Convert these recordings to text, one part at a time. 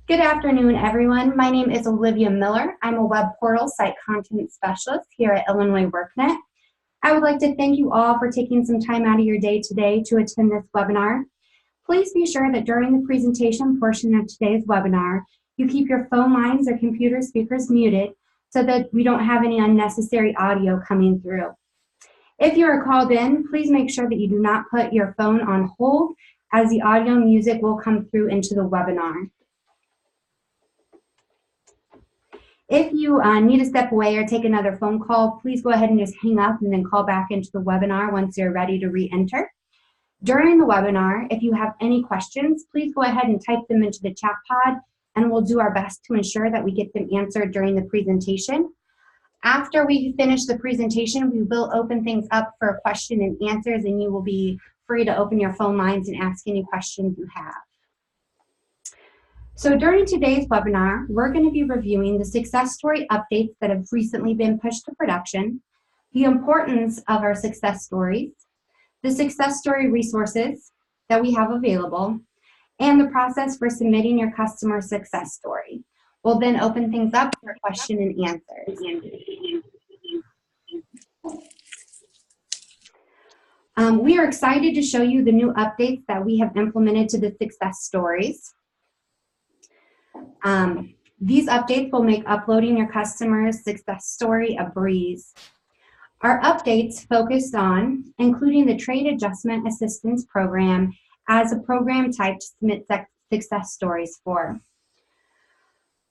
Good afternoon, everyone. My name is Olivia Miller. I'm a web portal site content specialist here at Illinois WorkNet. I would like to thank you all for taking some time out of your day today to attend this webinar. Please be sure that during the presentation portion of today's webinar, you keep your phone lines or computer speakers muted so that we don't have any unnecessary audio coming through. If you are called in, please make sure that you do not put your phone on hold, as the audio music will come through into the webinar. If you need to step away or take another phone call, please go ahead and just hang up and then call back into the webinar once you're ready to re-enter. During the webinar, if you have any questions, please go ahead and type them into the chat pod, and we'll do our best to ensure that we get them answered during the presentation. After we finish the presentation, we will open things up for question and answers, and you will be free to open your phone lines and ask any questions you have. So during today's webinar, we're going to be reviewing the success story updates that have recently been pushed to production, the importance of our success stories, the success story resources that we have available, and the process for submitting your customer success story. We'll then open things up for question and answers. We are excited to show you the new updates that we have implemented to the success stories. These updates will make uploading your customer's success story a breeze. Our updates focused on including the Trade Adjustment Assistance Program as a program type to submit success stories for.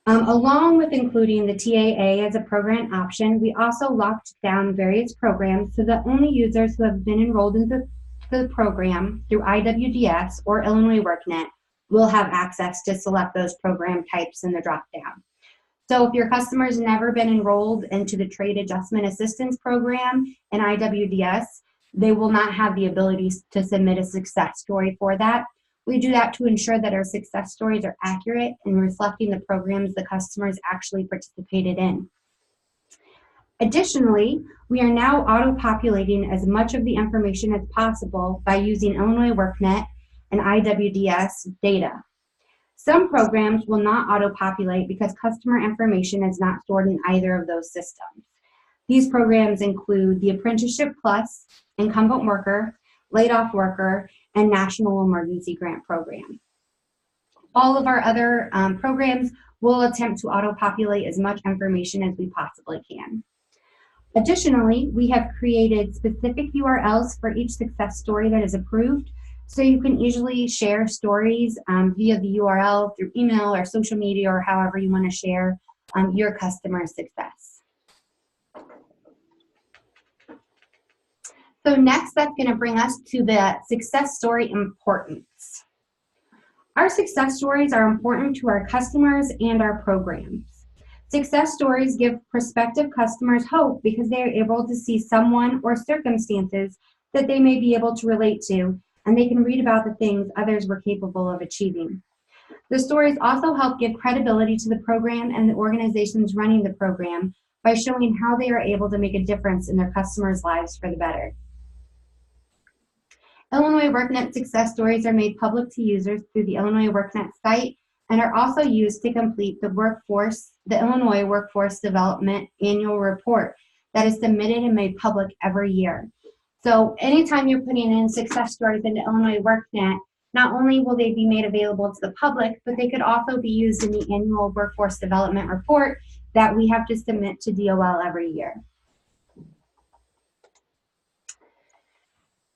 Along with including the TAA as a program option, we also locked down various programs so that only users who have been enrolled in the program through IWDS or Illinois WorkNet will have access to select those program types in the drop-down. So if your customer's never been enrolled into the Trade Adjustment Assistance Program in IWDS, they will not have the ability to submit a success story for that. We do that to ensure that our success stories are accurate and reflecting the programs the customers actually participated in. Additionally, we are now auto-populating as much of the information as possible by using Illinois WorkNet and IWDS data. Some programs will not auto-populate because customer information is not stored in either of those systems. These programs include the Apprenticeship Plus, Incumbent Worker, Laid Off Worker, and National Emergency Grant Program. All of our other programs will attempt to auto-populate as much information as we possibly can. Additionally, we have created specific URLs for each success story that is approved, so you can easily share stories via the URL through email or social media or however you want to share your customer success. So next, that's going to bring us to the success story importance. Our success stories are important to our customers and our programs. Success stories give prospective customers hope because they are able to see someone or circumstances that they may be able to relate to, and they can read about the things others were capable of achieving. The stories also help give credibility to the program and the organizations running the program by showing how they are able to make a difference in their customers' lives for the better. Illinois WorkNet success stories are made public to users through the Illinois WorkNet site and are also used to complete the Illinois Workforce Development Annual Report that is submitted and made public every year. So anytime you're putting in success stories into Illinois WorkNet, not only will they be made available to the public, but they could also be used in the annual Workforce Development Report that we have to submit to DOL every year.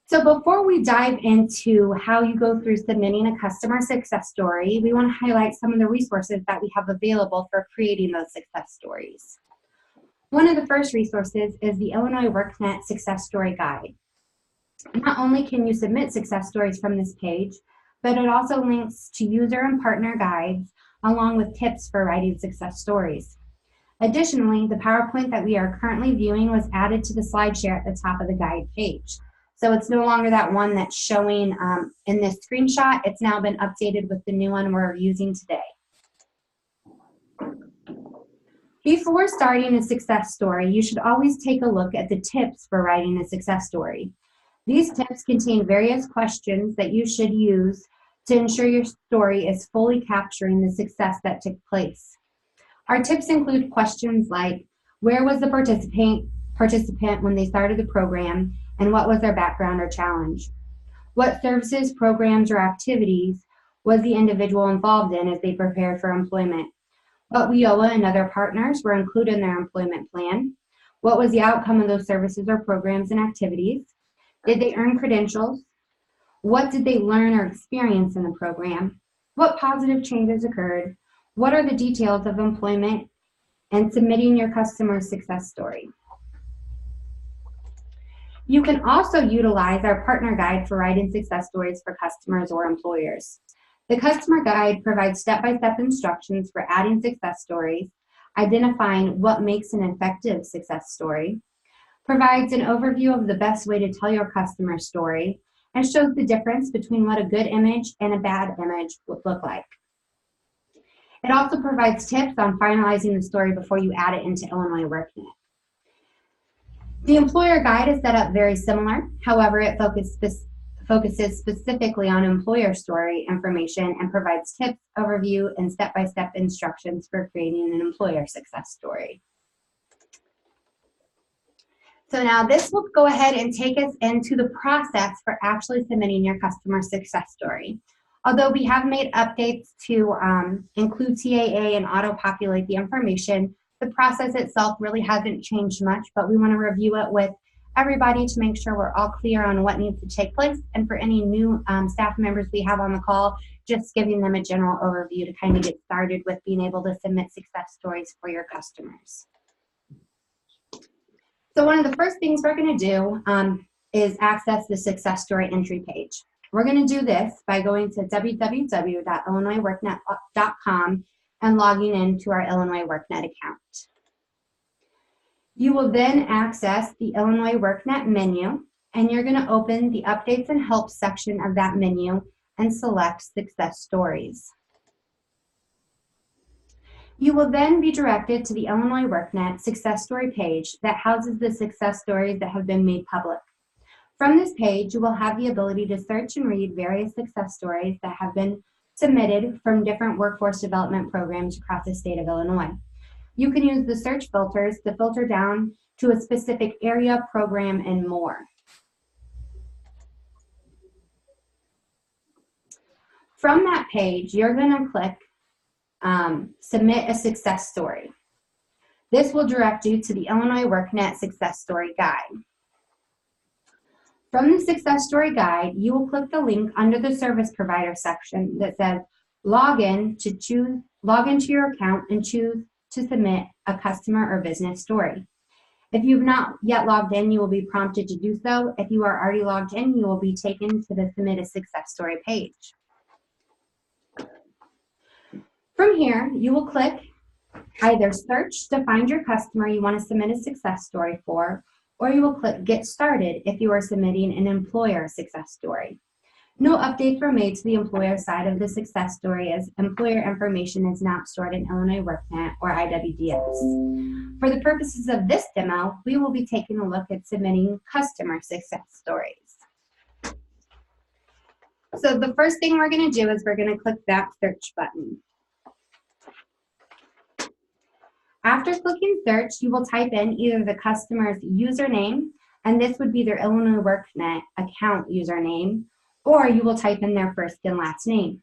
So before we dive into how you go through submitting a customer success story, we want to highlight some of the resources that we have available for creating those success stories. One of the first resources is the Illinois WorkNet Success Story Guide. Not only can you submit success stories from this page, but it also links to user and partner guides along with tips for writing success stories. Additionally, the PowerPoint that we are currently viewing was added to the SlideShare at the top of the guide page. So it's no longer that one that's showing in this screenshot. It's now been updated with the new one we're using today. Before starting a success story, you should always take a look at the tips for writing a success story. These tips contain various questions that you should use to ensure your story is fully capturing the success that took place. Our tips include questions like, where was the participant when they started the program, and what was their background or challenge? What services, programs, or activities was the individual involved in as they prepared for employment? What WIOA and other partners were included in their employment plan? What was the outcome of those services or programs and activities? Did they earn credentials? What did they learn or experience in the program? What positive changes occurred? What are the details of employment and submitting your customer success story? You can also utilize our partner guide for writing success stories for customers or employers. The customer guide provides step-by-step instructions for adding success stories, identifying what makes an effective success story, provides an overview of the best way to tell your customer story, and shows the difference between what a good image and a bad image would look like. It also provides tips on finalizing the story before you add it into Illinois workNet. The employer guide is set up very similar. However, it focuses specifically on employer story information and provides tips, overview, and step-by-step instructions for creating an employer success story. So now this will go ahead and take us into the process for actually submitting your customer success story. Although we have made updates to include TAA and auto-populate the information, the process itself really hasn't changed much, but we want to review it with everybody to make sure we're all clear on what needs to take place. And for any new staff members we have on the call, just giving them a general overview to kind of get started with being able to submit success stories for your customers. So one of the first things we're going to do is access the success story entry page. We're going to do this by going to www.illinoisworknet.com and logging into our Illinois WorkNet account. You will then access the Illinois WorkNet menu, and you're going to open the Updates and Help section of that menu and select Success Stories. You will then be directed to the Illinois WorkNet Success Story page that houses the success stories that have been made public. From this page, you will have the ability to search and read various success stories that have been submitted from different workforce development programs across the state of Illinois. You can use the search filters to filter down to a specific area, program, and more. From that page, you're going to click Submit a Success Story. This will direct you to the Illinois WorkNet Success Story Guide. From the Success Story Guide, you will click the link under the Service Provider section that says log into your account and choose to submit a customer or business story. If you've not yet logged in, you will be prompted to do so. If you are already logged in, you will be taken to the Submit a Success Story page. From here, you will click either Search to find your customer you want to submit a success story for, or you will click Get Started if you are submitting an employer success story. No updates were made to the employer side of the success story, as employer information is not stored in Illinois WorkNet or IWDS. For the purposes of this demo, we will be taking a look at submitting customer success stories. So the first thing we're going to do is we're going to click that search button. After clicking search, you will type in either the customer's username, and this would be their Illinois WorkNet account username, or you will type in their first and last name.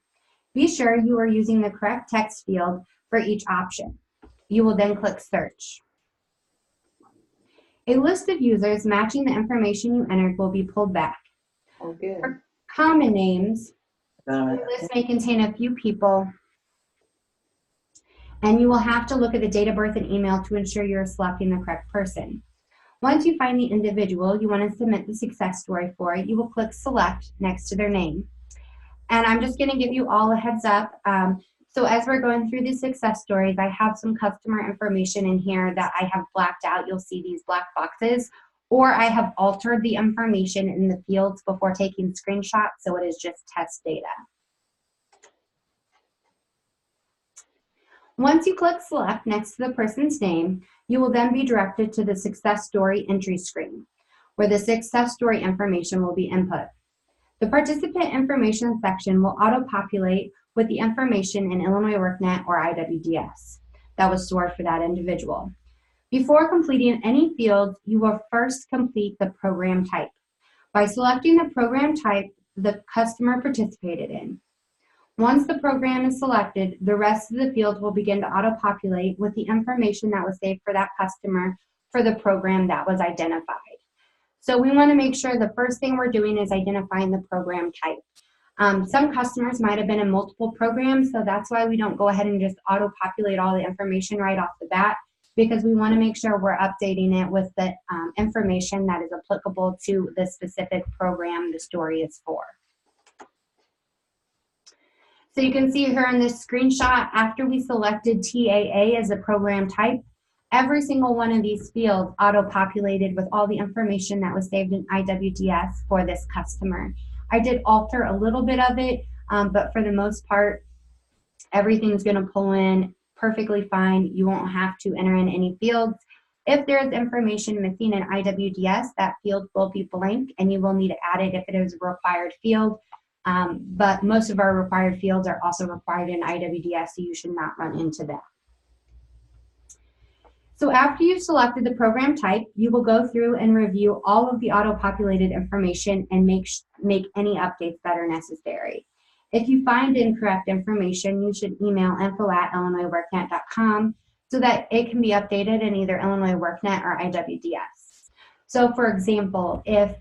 Be sure you are using the correct text field for each option. You will then click search. A list of users matching the information you entered will be pulled back. Oh, good. For common names, the list may contain a few people, and you will have to look at the date of birth and email to ensure you're selecting the correct person. Once you find the individual you want to submit the success story for, you will click Select next to their name. And I'm just going to give you all a heads up. So as we're going through the success stories, I have some customer information in here that I have blacked out. You'll see these black boxes, or I have altered the information in the fields before taking screenshots, so it is just test data. Once you click Select next to the person's name, you will then be directed to the success story entry screen, where the success story information will be input. The participant information section will auto-populate with the information in Illinois workNet or IWDS that was stored for that individual. Before completing any fields, you will first complete the program type. By selecting the program type the customer participated in. Once the program is selected, the rest of the fields will begin to auto-populate with the information that was saved for that customer for the program that was identified. So we want to make sure the first thing we're doing is identifying the program type. Some customers might have been in multiple programs, so that's why we don't go ahead and just auto-populate all the information right off the bat, because we want to make sure we're updating it with the information that is applicable to the specific program the story is for. So you can see here in this screenshot, after we selected TAA as a program type, every single one of these fields auto-populated with all the information that was saved in IWDS for this customer. I did alter a little bit of it, but for the most part, everything's going to pull in perfectly fine. You won't have to enter in any fields. If there's information missing in IWDS, that field will be blank and you will need to add it if it is a required field. But most of our required fields are also required in IWDS, so you should not run into that. So after you've selected the program type, you will go through and review all of the auto-populated information and make any updates that are necessary. If you find incorrect information, you should email info@illinoisworknet.com so that it can be updated in either Illinois workNet or IWDS. So for example, if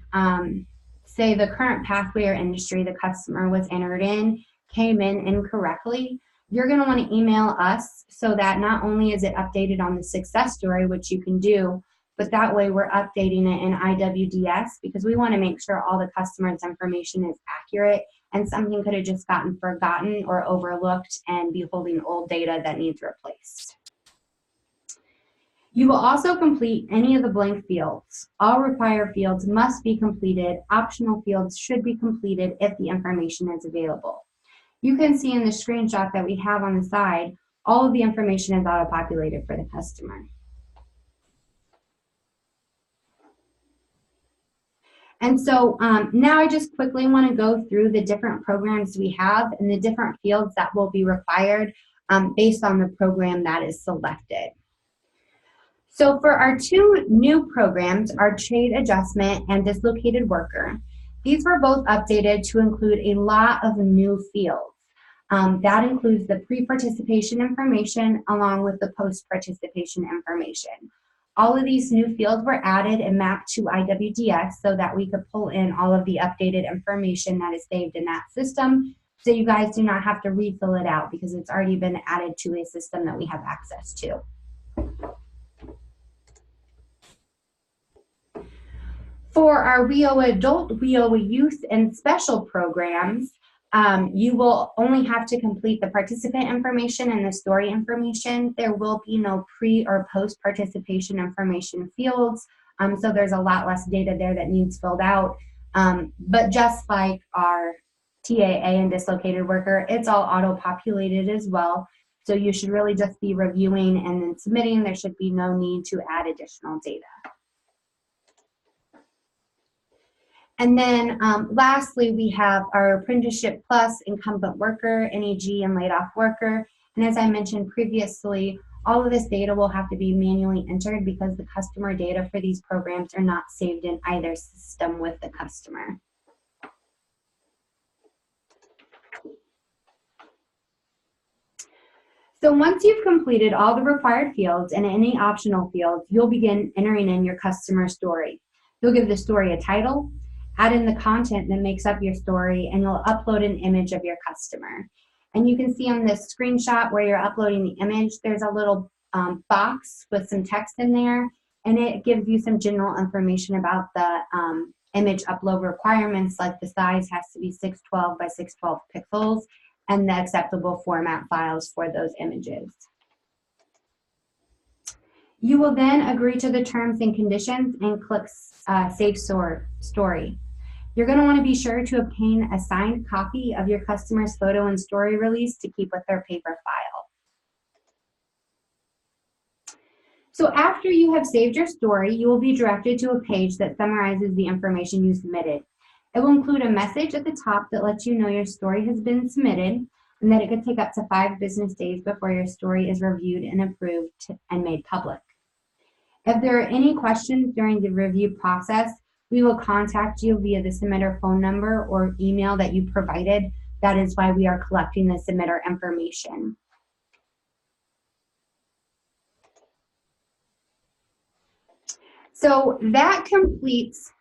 say the current pathway or industry the customer was entered in came in incorrectly, you're going to want to email us so that not only is it updated on the success story, which you can do, but that way we're updating it in IWDS because we want to make sure all the customer's information is accurate and something could have just gotten forgotten or overlooked and be holding old data that needs replaced. You will also complete any of the blank fields. All required fields must be completed. Optional fields should be completed if the information is available. You can see in the screenshot that we have on the side, all of the information is auto-populated for the customer. And so now I just quickly want to go through the different programs we have and the different fields that will be required based on the program that is selected. So for our two new programs, our trade adjustment and dislocated worker, these were both updated to include a lot of new fields. That includes the pre-participation information along with the post-participation information. All of these new fields were added and mapped to IWDS so that we could pull in all of the updated information that is saved in that system so you guys do not have to refill it out because it's already been added to a system that we have access to. For our WIOA Adult, WIOA Youth, and Special programs, you will only have to complete the participant information and the story information. There will be no pre or post participation information fields, so there's a lot less data there that needs filled out. But just like our TAA and dislocated worker, it's all auto-populated as well. So you should really just be reviewing and then submitting. There should be no need to add additional data. And then lastly, we have our Apprenticeship Plus, Incumbent Worker, NEG, and Laid Off Worker. And as I mentioned previously, all of this data will have to be manually entered because the customer data for these programs are not saved in either system with the customer. So once you've completed all the required fields and any optional fields, you'll begin entering in your customer story. You'll give the story a title, add in the content that makes up your story, and you'll upload an image of your customer. And you can see on this screenshot where you're uploading the image, there's a little box with some text in there, and it gives you some general information about the image upload requirements, like the size has to be 612 by 612 pixels, and the acceptable format files for those images. You will then agree to the terms and conditions and click Save Story. You're going to want to be sure to obtain a signed copy of your customer's photo and story release to keep with their paper file. So after you have saved your story, you will be directed to a page that summarizes the information you submitted. It will include a message at the top that lets you know your story has been submitted and that it could take up to 5 business days before your story is reviewed and approved and made public. If there are any questions during the review process, we will contact you via the submitter phone number or email that you provided. That is why we are collecting the submitter information. So that completes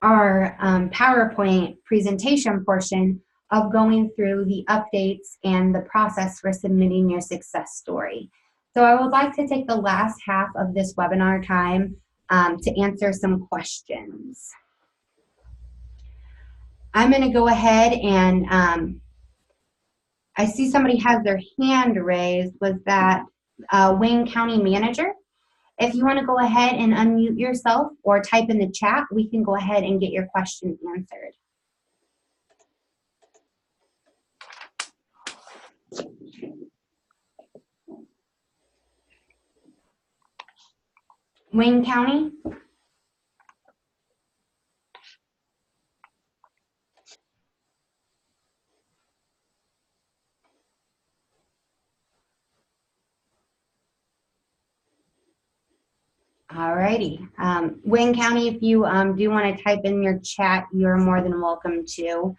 our PowerPoint presentation portion of going through the updates and the process for submitting your success story. So I would like to take the last half of this webinar time to answer some questions. I'm going to go ahead and I see somebody has their hand raised. Was that Wayne County Manager? If you want to go ahead and unmute yourself or type in the chat, we can go ahead and get your question answered. Wayne County? Alrighty. Wayne County, if you do want to type in your chat, you're more than welcome to.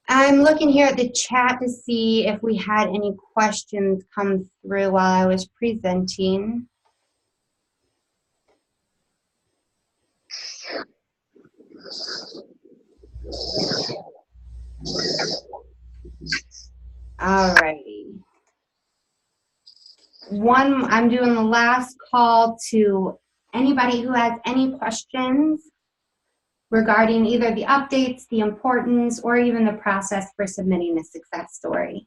I'm looking here at the chat to see if we had any questions come through while I was presenting. Alrighty. I'm doing the last call to anybody who has any questions regarding either the updates, the importance, or even the process for submitting a success story.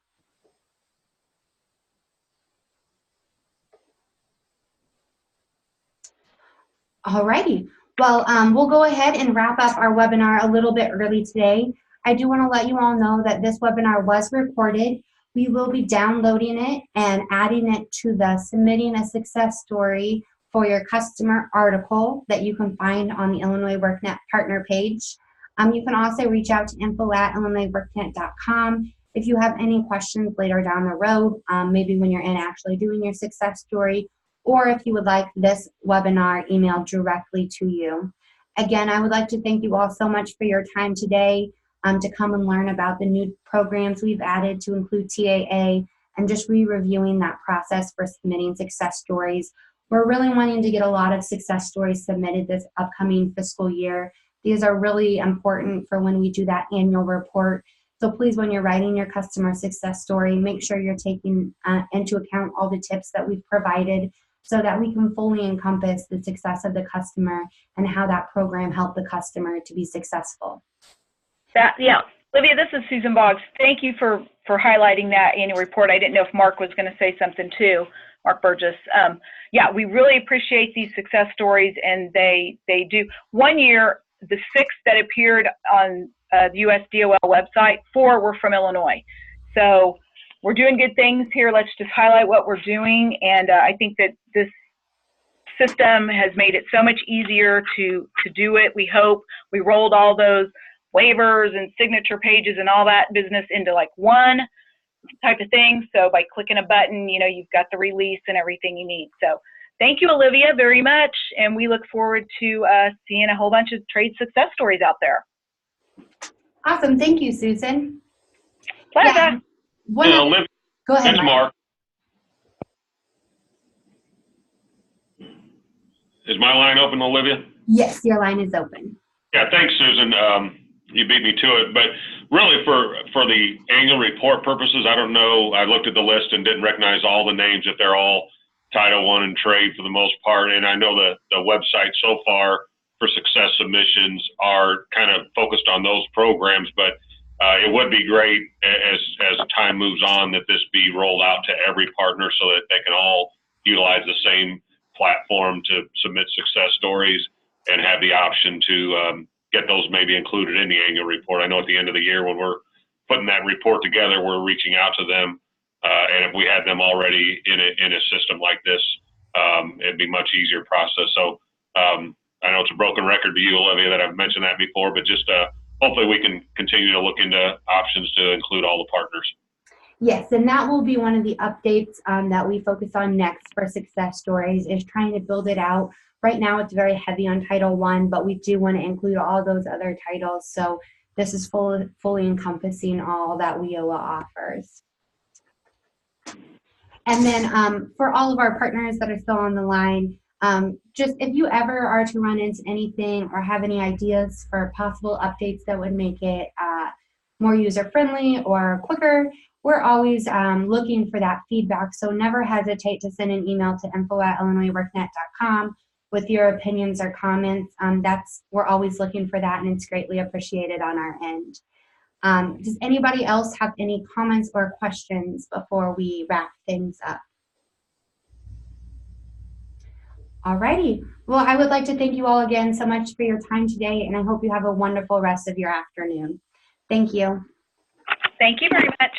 Alrighty, well, we'll go ahead and wrap up our webinar a little bit early today. I do want to let you all know that this webinar was recorded. We will be downloading it and adding it to the Submitting a Success Story for Your Customer article that you can find on the Illinois WorkNet partner page. You can also reach out to info@illinoisworknet.com if you have any questions later down the road, maybe when you're in actually doing your success story, or if you would like this webinar emailed directly to you. Again, I would like to thank you all so much for your time today to come and learn about the new programs we've added to include TAA and just re-reviewing that process for submitting success stories. We're really wanting to get a lot of success stories submitted this upcoming fiscal year. These are really important for when we do that annual report. So please, when you're writing your customer success story, make sure you're taking into account all the tips that we've provided so that we can fully encompass the success of the customer and how that program helped the customer to be successful. Yeah, Olivia, this is Susan Boggs. Thank you for highlighting that annual report. I didn't know if Mark was going to say something too, Mark Burgess. Yeah, we really appreciate these success stories, and they do. One year, the 6 that appeared on the USDOL website, 4 were from Illinois. So we're doing good things here. Let's just highlight what we're doing, and I think that this system has made it so much easier to do it. We hope we rolled all those waivers and signature pages and all that business into like one type of thing. So by clicking a button, you know, you've got the release and everything you need. So thank you, Olivia, very much. And we look forward to seeing a whole bunch of trade success stories out there. Awesome. Thank you, Susan. Pleasure. Yeah. Olivia, Go ahead, it's Mark. Is my line open, Olivia? Yes, your line is open. Yeah, thanks, Susan. You beat me to it. But really, for the annual report purposes, I don't know. I looked at the list and didn't recognize all the names, that they're all Title I and trade for the most part. And I know the website so far for success submissions are kind of focused on those programs, but it would be great as time moves on that this be rolled out to every partner so that they can all utilize the same platform to submit success stories and have the option to get those maybe included in the annual report. I know at the end of the year when we're putting that report together, we're reaching out to them. And if we had them already in a system like this, it'd be a much easier process. So I know it's a broken record to you, Olivia, that I've mentioned that before, but just hopefully we can continue to look into options to include all the partners. Yes, and that will be one of the updates that we focus on next for success stories, is trying to build it out. Right now it's very heavy on Title I, but we do want to include all those other titles. So this is fully encompassing all that WIOA offers. And then for all of our partners that are still on the line, just if you ever are to run into anything or have any ideas for possible updates that would make it more user-friendly or quicker, we're always looking for that feedback. So never hesitate to send an email to info@illinoisworknet.com with your opinions or comments. We're always looking for that, and it's greatly appreciated on our end. Does anybody else have any comments or questions before we wrap things up? Alrighty. Well, I would like to thank you all again so much for your time today, and I hope you have a wonderful rest of your afternoon. Thank you. Thank you very much.